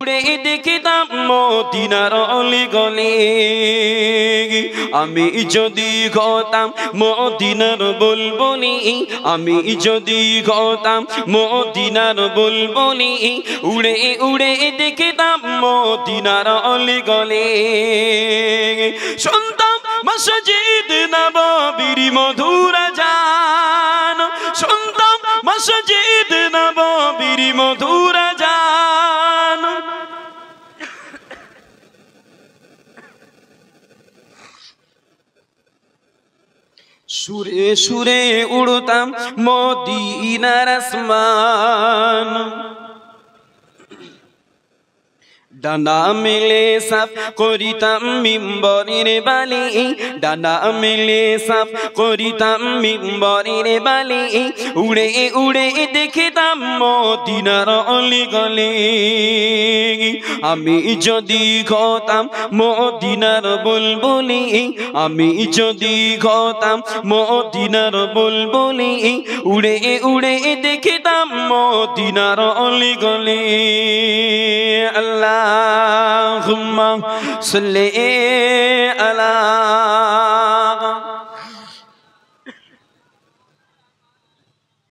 উড়ে দেখিতাম মদিনার অলি গলি আমি যদি হতাম মদিনার বুলবুলি আমি যদি হতাম মদিনার বুলবুলি উড়ে উড়ে দেখিতাম মদিনার অলি গলি শুনতাম মসজিদ নববীর মধুর আযান শুনতাম মসজিদ নববীর মধুর আযান সুরে সুরে উড়তাম মদিনার আসমান ডানা মেলে সাফ করিতাম মিম্বরের বালি ডানা মেলে সাফ করিতাম মিম্বরের বালি উড়ে উড়ে দেখিতাম মদিনার অলি গলি আমি যদি হতাম মদিনার বুলবুলি আমি যদি হতাম মদিনার বুলবুলি উড়ে উড়ে দেখিতাম মদিনার অলি গলি আল্লাহুম্মা সাল্লি আলা